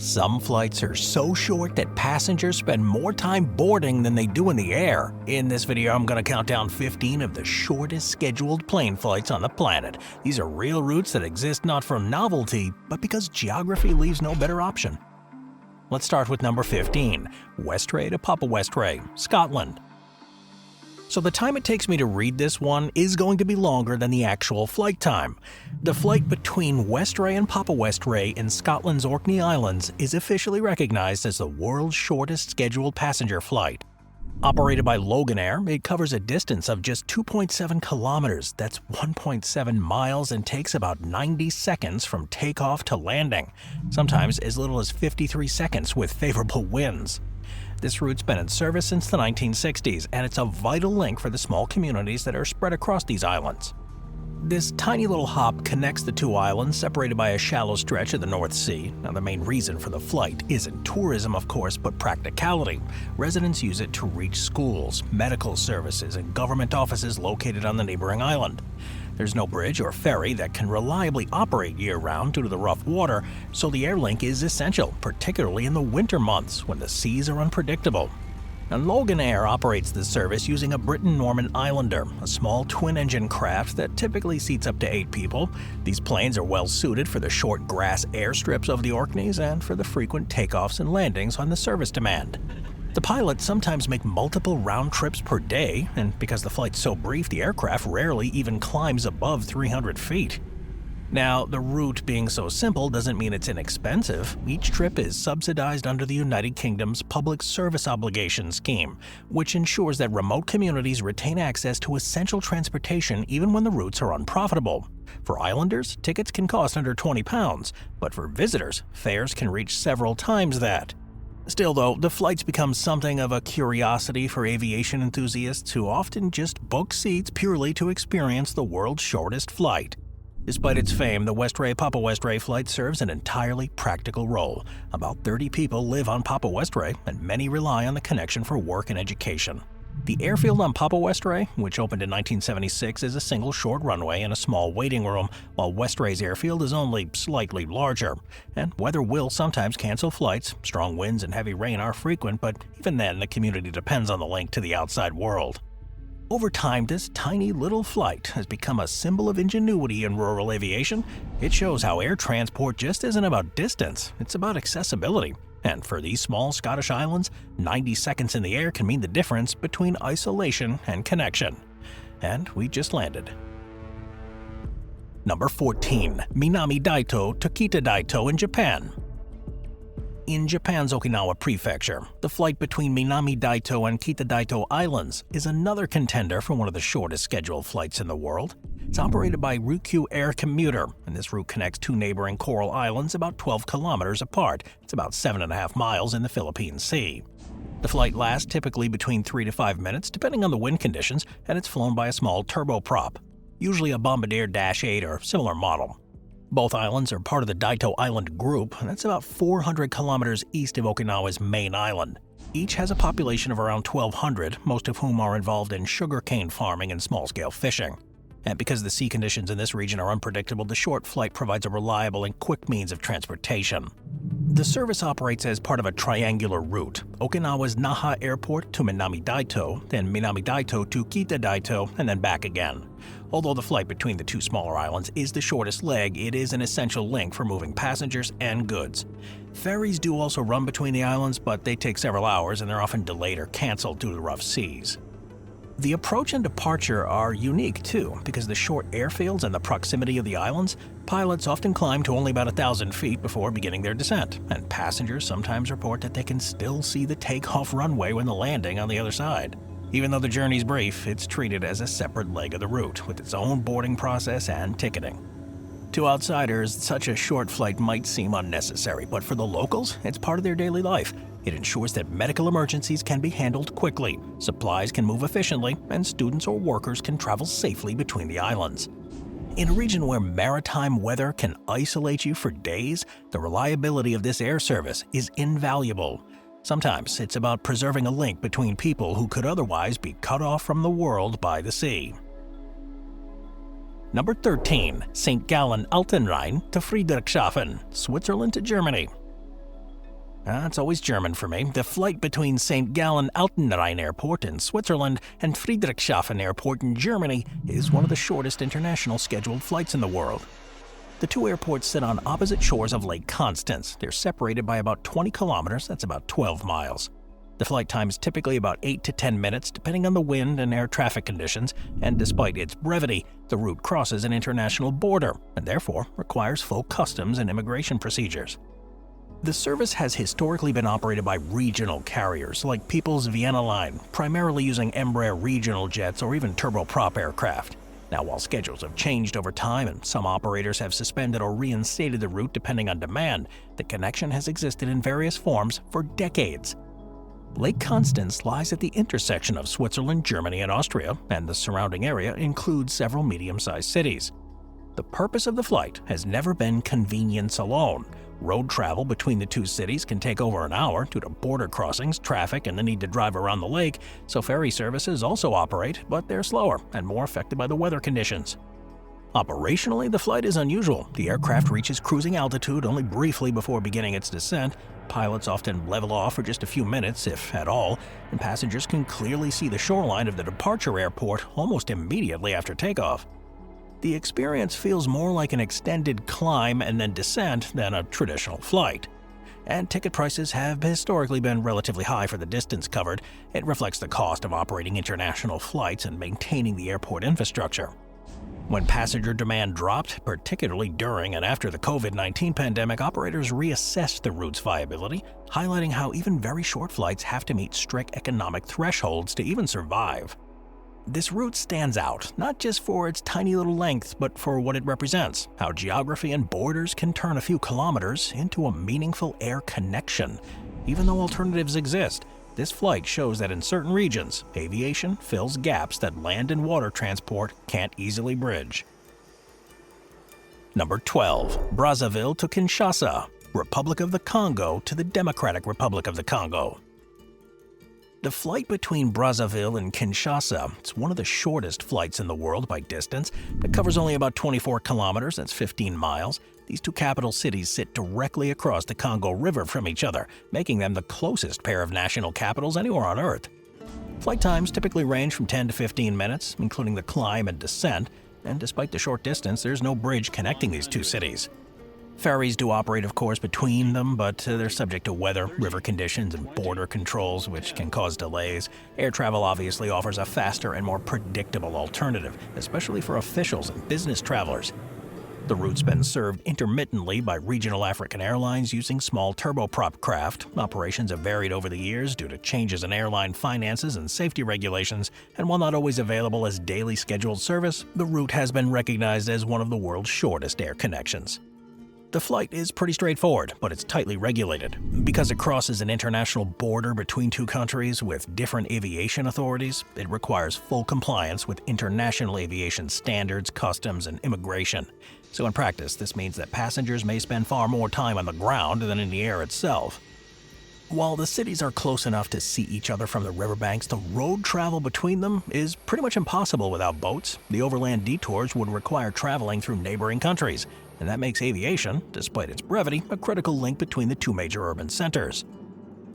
Some flights are so short that passengers spend more time boarding than they do in the air. In this video, I'm going to count down 15 of the shortest scheduled plane flights on the planet. These are real routes that exist not for novelty, but because geography leaves no better option. Let's start with number 15, Westray to Papa Westray, Scotland. So the time it takes me to read this one is going to be longer than the actual flight time. The flight between Westray and Papa Westray in Scotland's Orkney Islands is officially recognized as the world's shortest scheduled passenger flight. Operated by Loganair, it covers a distance of just 2.7 kilometers, that's 1.7 miles, and takes about 90 seconds from takeoff to landing, sometimes as little as 53 seconds with favorable winds. This route's been in service since the 1960s, and it's a vital link for the small communities that are spread across these islands. This tiny little hop connects the two islands, separated by a shallow stretch of the North Sea. Now, the main reason for the flight isn't tourism, of course, but practicality. Residents use it to reach schools, medical services, and government offices located on the neighboring island. There's no bridge or ferry that can reliably operate year-round due to the rough water, so the air link is essential, particularly in the winter months when the seas are unpredictable. And Loganair operates this service using a Britten-Norman Islander, a small twin-engine craft that typically seats up to 8 people. These planes are well suited for the short grass airstrips of the Orkneys and for the frequent takeoffs and landings on the service demand. The pilots sometimes make multiple round trips per day, and because the flight's so brief, the aircraft rarely even climbs above 300 feet. Now, the route being so simple doesn't mean it's inexpensive. Each trip is subsidized under the United Kingdom's Public Service Obligation Scheme, which ensures that remote communities retain access to essential transportation even when the routes are unprofitable. For islanders, tickets can cost under £20, but for visitors, fares can reach several times that. Still though, the flights become something of a curiosity for aviation enthusiasts who often just book seats purely to experience the world's shortest flight. Despite its fame, the Westray-Papa Westray flight serves an entirely practical role. About 30 people live on Papa Westray, and many rely on the connection for work and education. The airfield on Papa Westray, which opened in 1976, is a single short runway and a small waiting room, while Westray's airfield is only slightly larger. And weather will sometimes cancel flights. Strong winds and heavy rain are frequent, but even then, the community depends on the link to the outside world. Over time, this tiny little flight has become a symbol of ingenuity in rural aviation. It shows how air transport just isn't about distance, it's about accessibility. And for these small Scottish islands, 90 seconds in the air can mean the difference between isolation and connection. And we just landed. Number 14. Minami Daito to Kita Daito in Japan. In Japan's Okinawa Prefecture, the flight between Minami Daito and Kita Daito Islands is another contender for one of the shortest scheduled flights in the world. It's operated by Ryukyu Air Commuter, and this route connects two neighboring coral islands about 12 kilometers apart. It's about 7.5 miles in the Philippine Sea. The flight lasts typically between 3 to 5 minutes, depending on the wind conditions, and it's flown by a small turboprop, usually a Bombardier Dash 8 or similar model. Both islands are part of the Daito Island Group, and that's about 400 kilometers east of Okinawa's main island. Each has a population of around 1,200, most of whom are involved in sugarcane farming and small-scale fishing. And because the sea conditions in this region are unpredictable, the short flight provides a reliable and quick means of transportation. The service operates as part of a triangular route: Okinawa's Naha Airport to Minami Daito, then Minami Daito to Kita Daito, and then back again. Although the flight between the two smaller islands is the shortest leg, it is an essential link for moving passengers and goods. Ferries do also run between the islands, but they take several hours and they're often delayed or canceled due to rough seas. The approach and departure are unique too, because the short airfields and the proximity of the islands, pilots often climb to only about 1,000 feet before beginning their descent, and passengers sometimes report that they can still see the takeoff runway when the landing on the other side. Even though the journey's brief, it's treated as a separate leg of the route, with its own boarding process and ticketing. To outsiders, such a short flight might seem unnecessary, but for the locals, it's part of their daily life. It ensures that medical emergencies can be handled quickly, supplies can move efficiently, and students or workers can travel safely between the islands. In a region where maritime weather can isolate you for days, the reliability of this air service is invaluable. Sometimes it's about preserving a link between people who could otherwise be cut off from the world by the sea. Number 13. St. Gallen Altenrhein to Friedrichshafen, Switzerland to Germany. It's always German for me. The flight between St. Gallen Altenrhein Airport in Switzerland and Friedrichshafen Airport in Germany is one of the shortest international scheduled flights in the world. The two airports sit on opposite shores of Lake Constance. They're separated by about 20 kilometers, that's about 12 miles. The flight time is typically about 8 to 10 minutes, depending on the wind and air traffic conditions, and despite its brevity, the route crosses an international border and therefore requires full customs and immigration procedures. The service has historically been operated by regional carriers like People's Vienna Line, primarily using Embraer regional jets or even turboprop aircraft. Now, while schedules have changed over time and some operators have suspended or reinstated the route depending on demand, the connection has existed in various forms for decades. Lake Constance lies at the intersection of Switzerland, Germany, and Austria, and the surrounding area includes several medium-sized cities. The purpose of the flight has never been convenience alone. Road travel between the two cities can take over an hour due to border crossings, traffic, and the need to drive around the lake, so ferry services also operate, but they're slower and more affected by the weather conditions. Operationally, the flight is unusual. The aircraft reaches cruising altitude only briefly before beginning its descent. Pilots often level off for just a few minutes, if at all, and passengers can clearly see the shoreline of the departure airport almost immediately after takeoff. The experience feels more like an extended climb and then descent than a traditional flight. And ticket prices have historically been relatively high for the distance covered. It reflects the cost of operating international flights and maintaining the airport infrastructure. When passenger demand dropped, particularly during and after the COVID-19 pandemic, operators reassessed the route's viability, highlighting how even very short flights have to meet strict economic thresholds to even survive. This route stands out, not just for its tiny little length, but for what it represents, how geography and borders can turn a few kilometers into a meaningful air connection. Even though alternatives exist, this flight shows that in certain regions, aviation fills gaps that land and water transport can't easily bridge. Number 12. Brazzaville to Kinshasa, Republic of the Congo to the Democratic Republic of the Congo. The flight between Brazzaville and Kinshasa is one of the shortest flights in the world by distance. It covers only about 24 kilometers, that's 15 miles. These two capital cities sit directly across the Congo River from each other, making them the closest pair of national capitals anywhere on Earth. Flight times typically range from 10 to 15 minutes, including the climb and descent, and despite the short distance, there's no bridge connecting these two cities. Ferries do operate, of course, between them, but they're subject to weather, river conditions, and border controls, which can cause delays. Air travel obviously offers a faster and more predictable alternative, especially for officials and business travelers. The route's been served intermittently by regional African airlines using small turboprop craft. Operations have varied over the years due to changes in airline finances and safety regulations, and while not always available as daily scheduled service, the route has been recognized as one of the world's shortest air connections. The flight is pretty straightforward, but it's tightly regulated. Because it crosses an international border between two countries with different aviation authorities, it requires full compliance with international aviation standards, customs, and immigration. So in practice, this means that passengers may spend far more time on the ground than in the air itself. While the cities are close enough to see each other from the riverbanks, the road travel between them is pretty much impossible without boats. The overland detours would require traveling through neighboring countries, and that makes aviation, despite its brevity, a critical link between the two major urban centers.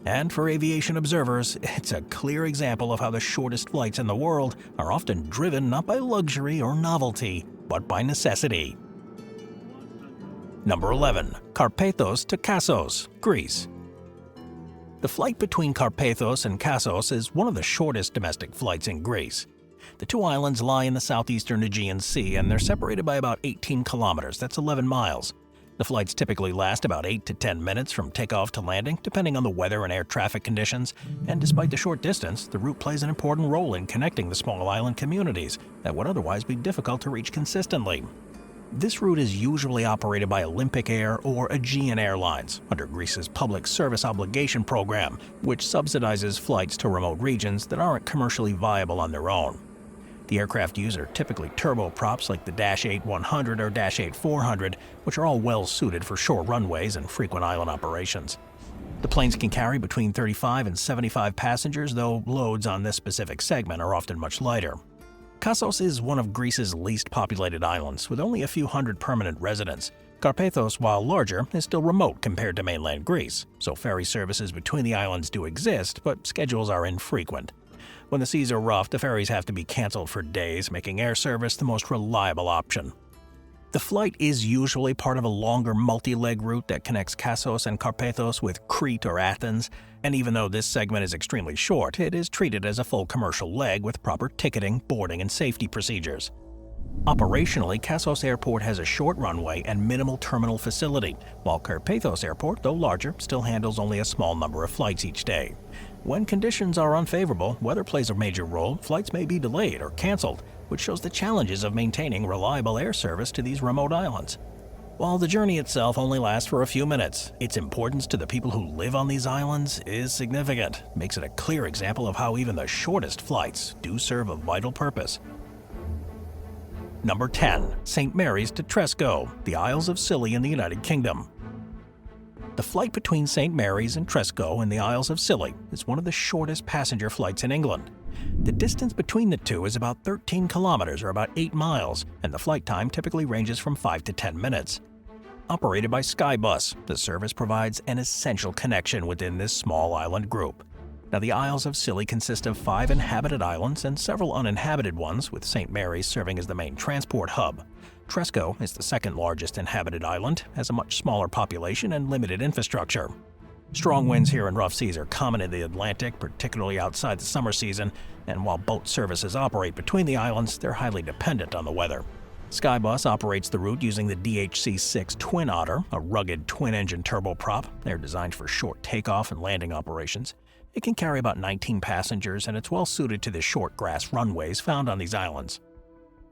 And for aviation observers, it's a clear example of how the shortest flights in the world are often driven not by luxury or novelty, but by necessity. Number 11. Karpathos to Kassos, Greece. The flight between Karpathos and Kassos is one of the shortest domestic flights in Greece. The two islands lie in the southeastern Aegean Sea, and they're separated by about 18 kilometers, that's 11 miles. The flights typically last about 8 to 10 minutes from takeoff to landing, depending on the weather and air traffic conditions, and despite the short distance, the route plays an important role in connecting the small island communities that would otherwise be difficult to reach consistently. This route is usually operated by Olympic Air or Aegean Airlines under Greece's Public Service Obligation Program, which subsidizes flights to remote regions that aren't commercially viable on their own. The aircraft used are typically turboprops like the Dash 8-100 or Dash 8-400, which are all well suited for short runways and frequent island operations. The planes can carry between 35 and 75 passengers, though loads on this specific segment are often much lighter. Kassos is one of Greece's least populated islands, with only a few hundred permanent residents. Carpathos, while larger, is still remote compared to mainland Greece, so ferry services between the islands do exist, but schedules are infrequent. When the seas are rough, the ferries have to be cancelled for days, making air service the most reliable option. The flight is usually part of a longer multi-leg route that connects Kassos and Carpathos with Crete or Athens, and even though this segment is extremely short, it is treated as a full commercial leg with proper ticketing, boarding, and safety procedures. Operationally, Kassos Airport has a short runway and minimal terminal facility, while Carpathos Airport, though larger, still handles only a small number of flights each day. When conditions are unfavorable, weather plays a major role, flights may be delayed or cancelled, which shows the challenges of maintaining reliable air service to these remote islands. While the journey itself only lasts for a few minutes, its importance to the people who live on these islands is significant, makes it a clear example of how even the shortest flights do serve a vital purpose. Number 10. St. Mary's to Tresco, the Isles of Scilly in the United Kingdom. The flight between St. Mary's and Tresco in the Isles of Scilly is one of the shortest passenger flights in England. The distance between the two is about 13 kilometers or about 8 miles, and the flight time typically ranges from 5 to 10 minutes. Operated by Skybus, the service provides an essential connection within this small island group. Now, the Isles of Scilly consist of 5 inhabited islands and several uninhabited ones, with St. Mary's serving as the main transport hub. Tresco is the second largest inhabited island, has a much smaller population and limited infrastructure. Strong winds here and rough seas are common in the Atlantic, particularly outside the summer season, and while boat services operate between the islands, they're highly dependent on the weather. Skybus operates the route using the DHC-6 Twin Otter, a rugged twin-engine turboprop. They're designed for short takeoff and landing operations. It can carry about 19 passengers, and it's well suited to the short grass runways found on these islands.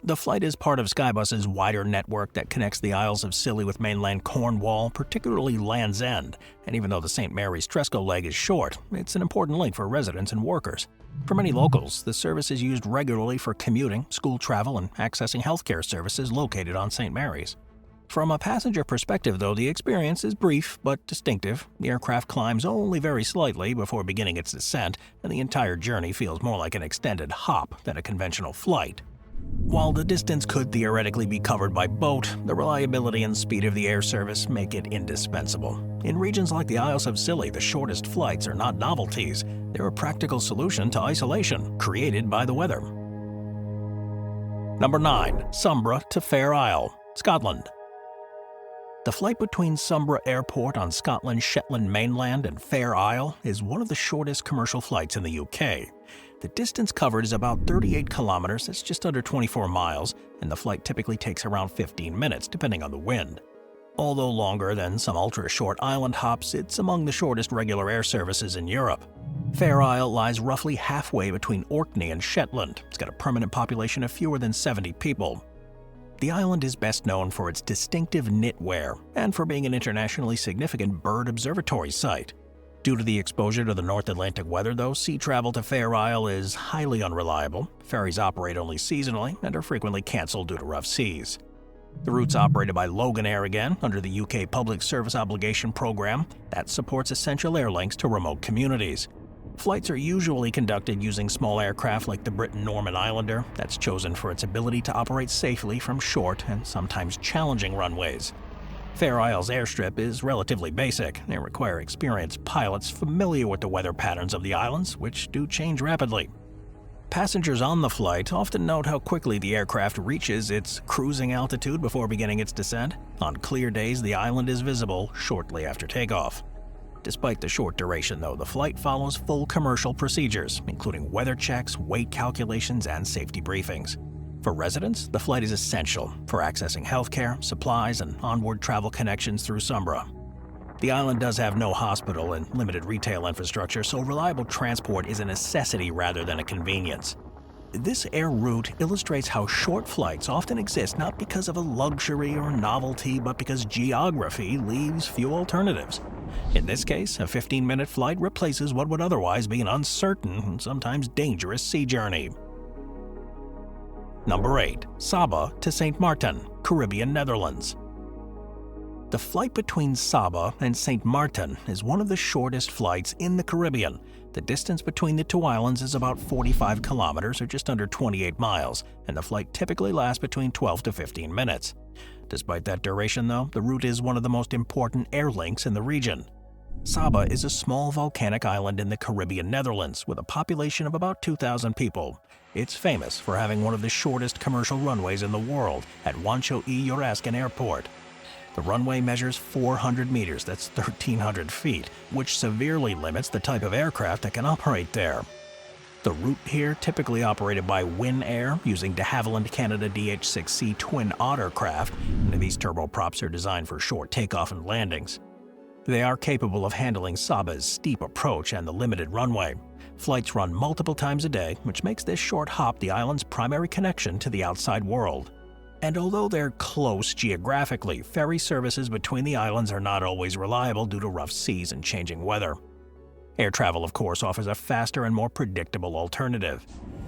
The flight is part of Skybus's wider network that connects the Isles of Scilly with mainland Cornwall, particularly Land's End, and even though the St. Mary's Tresco leg is short, it's an important link for residents and workers. For many locals, the service is used regularly for commuting, school travel, and accessing healthcare services located on St. Mary's. From a passenger perspective, though, the experience is brief but distinctive. The aircraft climbs only very slightly before beginning its descent, and the entire journey feels more like an extended hop than a conventional flight. While the distance could theoretically be covered by boat, the reliability and speed of the air service make it indispensable. In regions like the Isles of Scilly, the shortest flights are not novelties. They're a practical solution to isolation created by the weather. Number 9. Sombra to Fair Isle, Scotland. The flight between Sombra Airport on Scotland's Shetland mainland and Fair Isle is one of the shortest commercial flights in the UK. The distance covered is about 38 kilometers, that's just under 24 miles, and the flight typically takes around 15 minutes, depending on the wind. Although longer than some ultra-short island hops, it's among the shortest regular air services in Europe. Fair Isle lies roughly halfway between Orkney and Shetland. It's got a permanent population of fewer than 70 people. The island is best known for its distinctive knitwear and for being an internationally significant bird observatory site. Due to the exposure to the North Atlantic weather, though, sea travel to Fair Isle is highly unreliable. Ferries operate only seasonally and are frequently cancelled due to rough seas. The route's operated by Loganair again under the UK Public Service Obligation Program that supports essential air links to remote communities. Flights are usually conducted using small aircraft like the Britten-Norman Islander that's chosen for its ability to operate safely from short and sometimes challenging runways. Fair Isle's airstrip is relatively basic and require experienced pilots familiar with the weather patterns of the islands, which do change rapidly. Passengers on the flight often note how quickly the aircraft reaches its cruising altitude before beginning its descent. On clear days, the island is visible shortly after takeoff. Despite the short duration, though, the flight follows full commercial procedures, including weather checks, weight calculations, and safety briefings. For residents, the flight is essential for accessing healthcare, supplies, and onward travel connections through Sombra. The island does have no hospital and limited retail infrastructure, so reliable transport is a necessity rather than a convenience. This air route illustrates how short flights often exist not because of a luxury or novelty, but because geography leaves few alternatives. In this case, a 15-minute flight replaces what would otherwise be an uncertain and sometimes dangerous sea journey. Number 8. Saba to St. Martin, Caribbean, Netherlands. The flight between Saba and St. Martin is one of the shortest flights in the Caribbean. The distance between the two islands is about 45 kilometers or just under 28 miles, and the flight typically lasts between 12 to 15 minutes. Despite that duration though, the route is one of the most important air links in the region. Saba is a small volcanic island in the Caribbean Netherlands with a population of about 2,000 people. It's famous for having one of the shortest commercial runways in the world at Wancho E. Jurasken Airport. The runway measures 400 meters, that's 1,300 feet, which severely limits the type of aircraft that can operate there. The route here typically operated by Win Air using de Havilland Canada DH-6C Twin Otter craft, and these turboprops are designed for short takeoff and landings. They are capable of handling Saba's steep approach and the limited runway. Flights run multiple times a day, which makes this short hop the island's primary connection to the outside world. And although they're close geographically, ferry services between the islands are not always reliable due to rough seas and changing weather. Air travel, of course, offers a faster and more predictable alternative.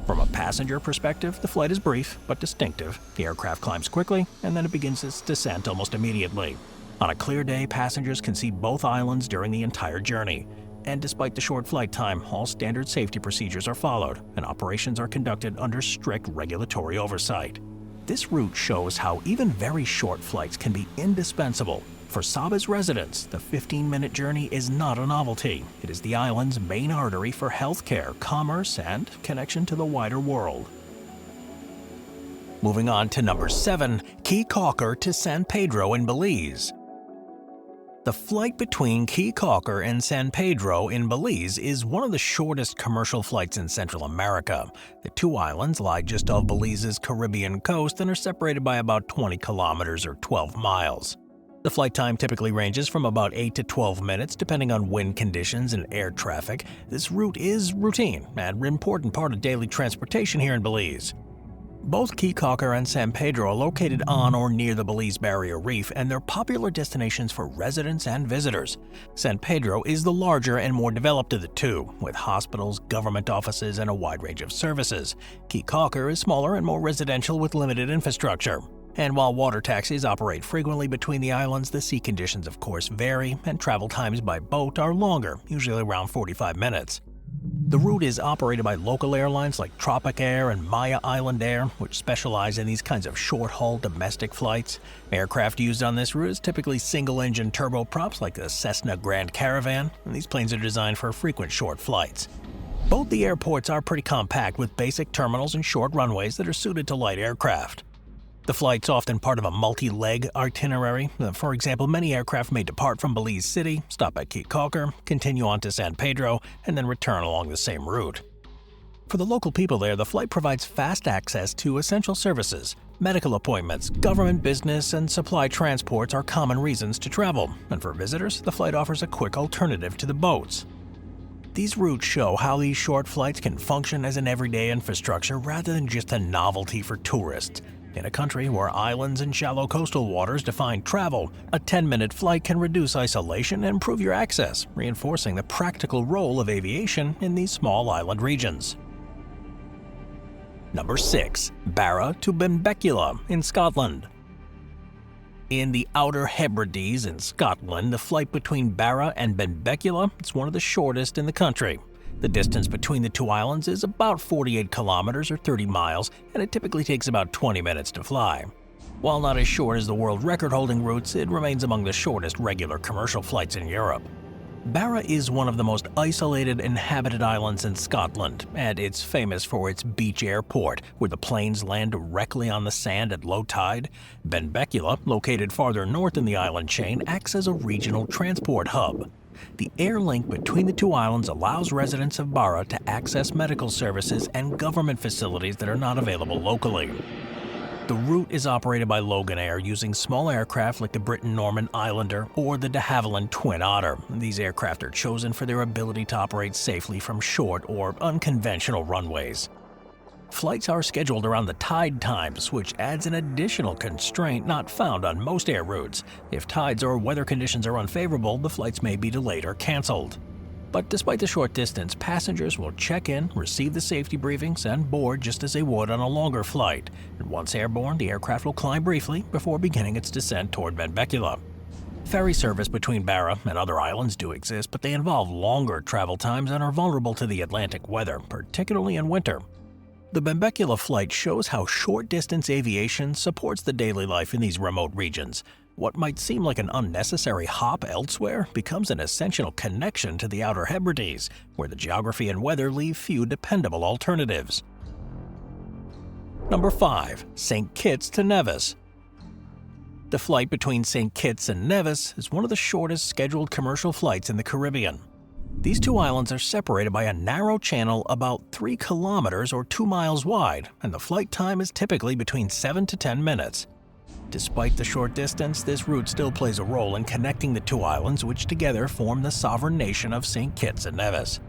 From a passenger perspective, the flight is brief but distinctive. The aircraft climbs quickly, and then it begins its descent almost immediately. On a clear day, passengers can see both islands during the entire journey. And despite the short flight time, all standard safety procedures are followed, and operations are conducted under strict regulatory oversight. This route shows how even very short flights can be indispensable. For Saba's residents, the 15-minute journey is not a novelty. It is the island's main artery for healthcare, commerce, and connection to the wider world. Moving on to number 7, Caye Caulker to San Pedro in Belize. The flight between Caye Caulker and San Pedro in Belize is one of the shortest commercial flights in Central America. The two islands lie just off Belize's Caribbean coast and are separated by about 20 kilometers or 12 miles. The flight time typically ranges from about 8 to 12 minutes depending on wind conditions and air traffic. This route is routine and an important part of daily transportation here in Belize. Both Caye Caulker and San Pedro are located on or near the Belize Barrier Reef, and they're popular destinations for residents and visitors. San Pedro is the larger and more developed of the two, with hospitals, government offices, and a wide range of services. Caye Caulker is smaller and more residential with limited infrastructure. And while water taxis operate frequently between the islands, the sea conditions of course vary, and travel times by boat are longer, usually around 45 minutes. The route is operated by local airlines like Tropic Air and Maya Island Air, which specialize in these kinds of short-haul domestic flights. Aircraft used on this route is typically single-engine turboprops like the Cessna Grand Caravan, and these planes are designed for frequent short flights. Both the airports are pretty compact with basic terminals and short runways that are suited to light aircraft. The flight's often part of a multi-leg itinerary. For example, many aircraft may depart from Belize City, stop at Caye Caulker, continue on to San Pedro, and then return along the same route. For the local people there, the flight provides fast access to essential services. Medical appointments, government business, and supply transports are common reasons to travel, and for visitors, the flight offers a quick alternative to the boats. These routes show how these short flights can function as an everyday infrastructure rather than just a novelty for tourists. In a country where islands and shallow coastal waters define travel, a 10-minute flight can reduce isolation and improve your access, reinforcing the practical role of aviation in these small island regions. Number 6. Barra to Benbecula in Scotland. In the Outer Hebrides in Scotland, the flight between Barra and Benbecula is one of the shortest in the country. The distance between the two islands is about 48 kilometers or 30 miles, and it typically takes about 20 minutes to fly. While not as short as the world record-holding routes, it remains among the shortest regular commercial flights in Europe. Barra is one of the most isolated inhabited islands in Scotland, and it's famous for its beach airport, where the planes land directly on the sand at low tide. Benbecula, located farther north in the island chain, acts as a regional transport hub. The air link between the two islands allows residents of Barra to access medical services and government facilities that are not available locally. The route is operated by Logan Air using small aircraft like the Britten-Norman Islander or the de Havilland Twin Otter. These aircraft are chosen for their ability to operate safely from short or unconventional runways. Flights are scheduled around the tide times, which adds an additional constraint not found on most air routes. If tides or weather conditions are unfavorable, the flights may be delayed or canceled. But despite the short distance, passengers will check in, receive the safety briefings, and board just as they would on a longer flight. And once airborne, the aircraft will climb briefly before beginning its descent toward Benbecula. Ferry service between Barra and other islands do exist, but they involve longer travel times and are vulnerable to the Atlantic weather, particularly in winter. The Benbecula flight shows how short-distance aviation supports the daily life in these remote regions. What might seem like an unnecessary hop elsewhere becomes an essential connection to the Outer Hebrides, where the geography and weather leave few dependable alternatives. Number 5. St. Kitts to Nevis. The flight between St. Kitts and Nevis is one of the shortest scheduled commercial flights in the Caribbean. These two islands are separated by a narrow channel about 3 kilometers or 2 miles wide, and the flight time is typically between 7 to 10 minutes. Despite the short distance, this route still plays a role in connecting the two islands, which together form the sovereign nation of St. Kitts and Nevis.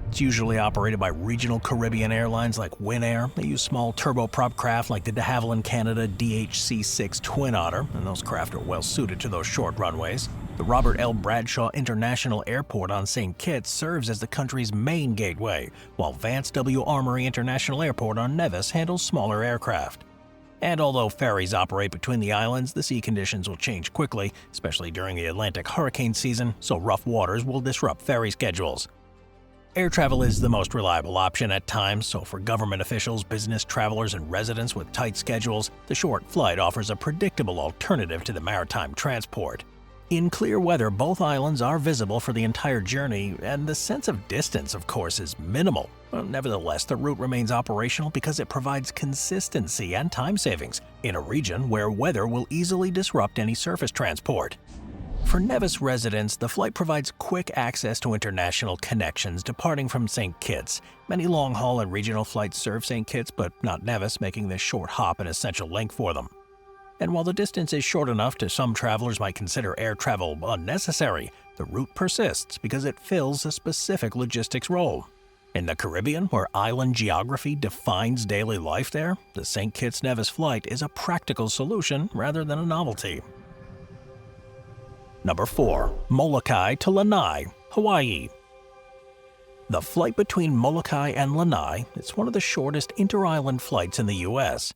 It's usually operated by regional Caribbean airlines like Winair. They use small turboprop craft like the de Havilland Canada DHC-6 Twin Otter, and those craft are well suited to those short runways. The Robert L. Bradshaw International Airport on St. Kitts serves as the country's main gateway, while Vance W. Armory International Airport on Nevis handles smaller aircraft. And although ferries operate between the islands, the sea conditions will change quickly, especially during the Atlantic hurricane season, so rough waters will disrupt ferry schedules. Air travel is the most reliable option at times, so for government officials, business travelers, and residents with tight schedules, the short flight offers a predictable alternative to the maritime transport. In clear weather, both islands are visible for the entire journey, and the sense of distance, of course, is minimal. Nevertheless, the route remains operational because it provides consistency and time savings in a region where weather will easily disrupt any surface transport. For Nevis residents, the flight provides quick access to international connections departing from St. Kitts. Many long-haul and regional flights serve St. Kitts, but not Nevis, making this short hop an essential link for them. And while the distance is short enough to some travelers might consider air travel unnecessary, the route persists because it fills a specific logistics role. In the Caribbean, where island geography defines daily life there, the St. Kitts-Nevis flight is a practical solution rather than a novelty. Number 4. Molokai to Lanai, Hawaii. The flight between Molokai and Lanai is one of the shortest inter-island flights in the U.S.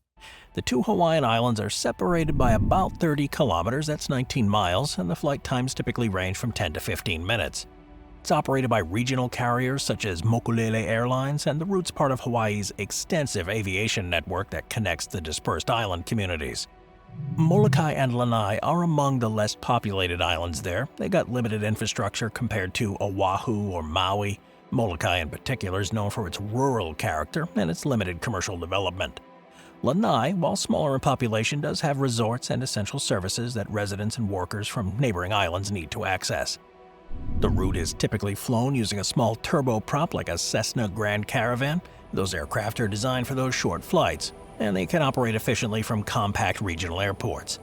The two Hawaiian islands are separated by about 30 kilometers, that's 19 miles, and the flight times typically range from 10 to 15 minutes. It's operated by regional carriers such as Mokulele Airlines, and the route's part of Hawaii's extensive aviation network that connects the dispersed island communities. Molokai and Lanai are among the less populated islands there. They got limited infrastructure compared to Oahu or Maui. Molokai in particular is known for its rural character and its limited commercial development. Lanai, while smaller in population, does have resorts and essential services that residents and workers from neighboring islands need to access. The route is typically flown using a small turboprop like a Cessna Grand Caravan. Those aircraft are designed for those short flights, and they can operate efficiently from compact regional airports.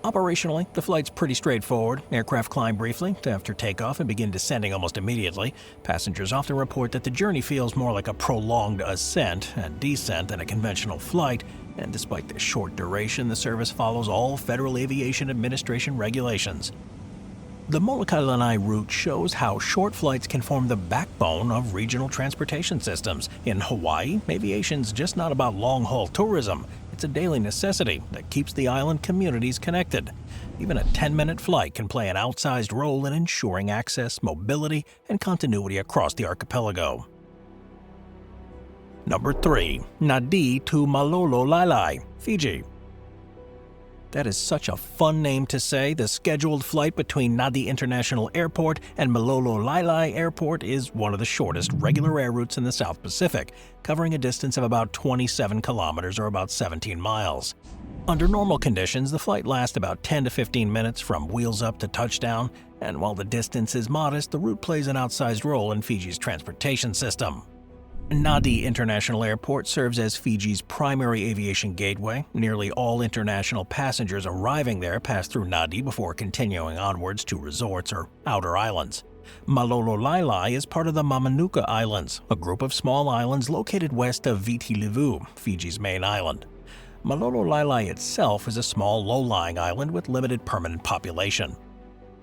Operationally, the flight's pretty straightforward. Aircraft climb briefly after takeoff and begin descending almost immediately. Passengers often report that the journey feels more like a prolonged ascent and descent than a conventional flight, and despite the short duration, the service follows all Federal Aviation Administration regulations. The Molokai-Lanai route shows how short flights can form the backbone of regional transportation systems. In Hawaii, aviation's just not about long-haul tourism. It's a daily necessity that keeps the island communities connected. Even a 10-minute flight can play an outsized role in ensuring access, mobility, and continuity across the archipelago. Number 3. Nadi to Malolo Lailai, Fiji. That is such a fun name to say. The scheduled flight between Nadi International Airport and Malolo Lailai Airport is one of the shortest regular air routes in the South Pacific, covering a distance of about 27 kilometers or about 17 miles. Under normal conditions, the flight lasts about 10 to 15 minutes from wheels up to touchdown, and while the distance is modest, the route plays an outsized role in Fiji's transportation system. Nadi International Airport serves as Fiji's primary aviation gateway. Nearly all international passengers arriving there pass through Nadi before continuing onwards to resorts or outer islands. Malolo Lailai is part of the Mamanuca Islands, a group of small islands located west of Viti Levu, Fiji's main island. Malolo Lailai itself is a small low-lying island with limited permanent population.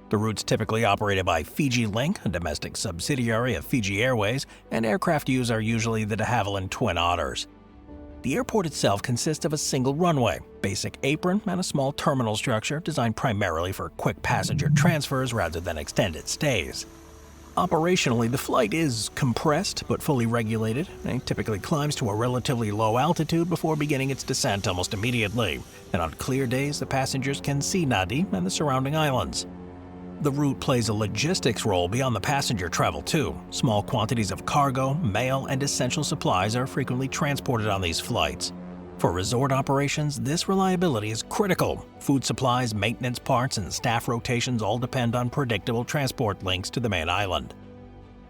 The route's typically operated by Fiji Link, a domestic subsidiary of Fiji Airways, and aircraft used are usually the de Havilland Twin Otters. The airport itself consists of a single runway, basic apron, and a small terminal structure designed primarily for quick passenger transfers rather than extended stays. Operationally, the flight is compressed but fully regulated and typically climbs to a relatively low altitude before beginning its descent almost immediately, and on clear days the passengers can see Nadi and the surrounding islands. The route plays a logistics role beyond the passenger travel too. Small quantities of cargo, mail, and essential supplies are frequently transported on these flights. For resort operations, this reliability is critical. Food supplies, maintenance parts, and staff rotations all depend on predictable transport links to the main island.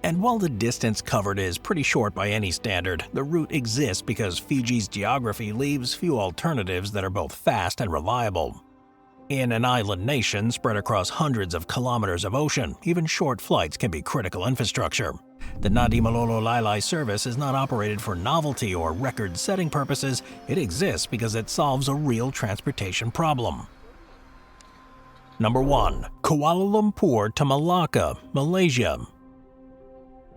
And while the distance covered is pretty short by any standard, the route exists because Fiji's geography leaves few alternatives that are both fast and reliable. In an island nation spread across hundreds of kilometers of ocean, even short flights can be critical infrastructure. The Nadi Malolo Lailai service is not operated for novelty or record-setting purposes. It exists because it solves a real transportation problem. Number 1. Kuala Lumpur to Malacca, Malaysia.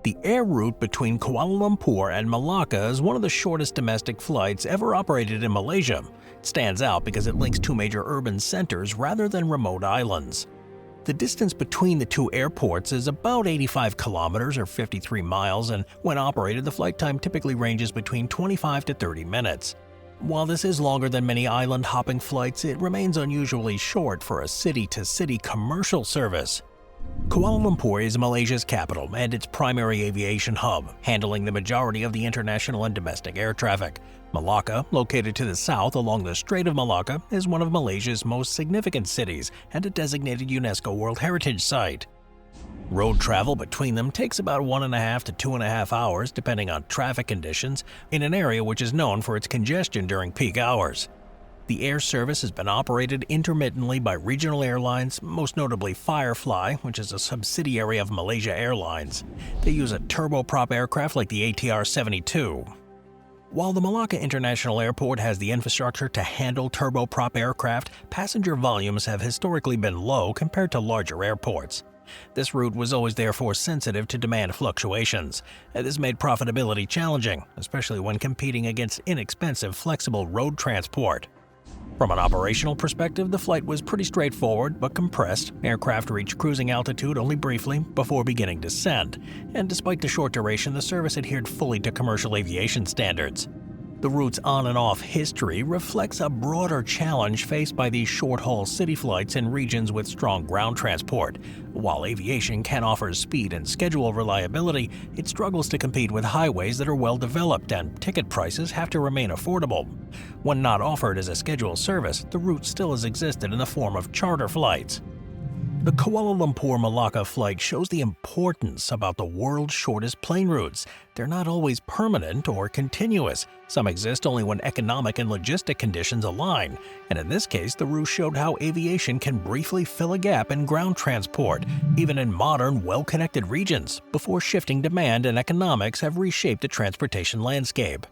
The air route between Kuala Lumpur and Malacca is one of the shortest domestic flights ever operated in Malaysia. It stands out because it links two major urban centers rather than remote islands. The distance between the two airports is about 85 kilometers or 53 miles, and when operated, the flight time typically ranges between 25 to 30 minutes. While this is longer than many island-hopping flights, it remains unusually short for a city-to-city commercial service. Kuala Lumpur is Malaysia's capital and its primary aviation hub, handling the majority of the international and domestic air traffic. Malacca, located to the south along the Strait of Malacca, is one of Malaysia's most significant cities and a designated UNESCO World Heritage Site. Road travel between them takes about 1.5 to 2.5 hours depending on traffic conditions in an area which is known for its congestion during peak hours. The air service has been operated intermittently by regional airlines, most notably Firefly, which is a subsidiary of Malaysia Airlines. They use a turboprop aircraft like the ATR-72. While the Malacca International Airport has the infrastructure to handle turboprop aircraft, passenger volumes have historically been low compared to larger airports. This route was always therefore sensitive to demand fluctuations, and this made profitability challenging, especially when competing against inexpensive, flexible road transport. From an operational perspective, the flight was pretty straightforward but compressed. Aircraft reached cruising altitude only briefly before beginning descent, and despite the short duration, the service adhered fully to commercial aviation standards. The route's on and off history reflects a broader challenge faced by these short-haul city flights in regions with strong ground transport. While aviation can offer speed and schedule reliability, it struggles to compete with highways that are well developed and ticket prices have to remain affordable. When not offered as a scheduled service, the route still has existed in the form of charter flights. The Kuala Lumpur-Malacca flight shows the importance about the world's shortest plane routes. They're not always permanent or continuous. Some exist only when economic and logistic conditions align, and in this case, the route showed how aviation can briefly fill a gap in ground transport, even in modern, well-connected regions, before shifting demand and economics have reshaped the transportation landscape.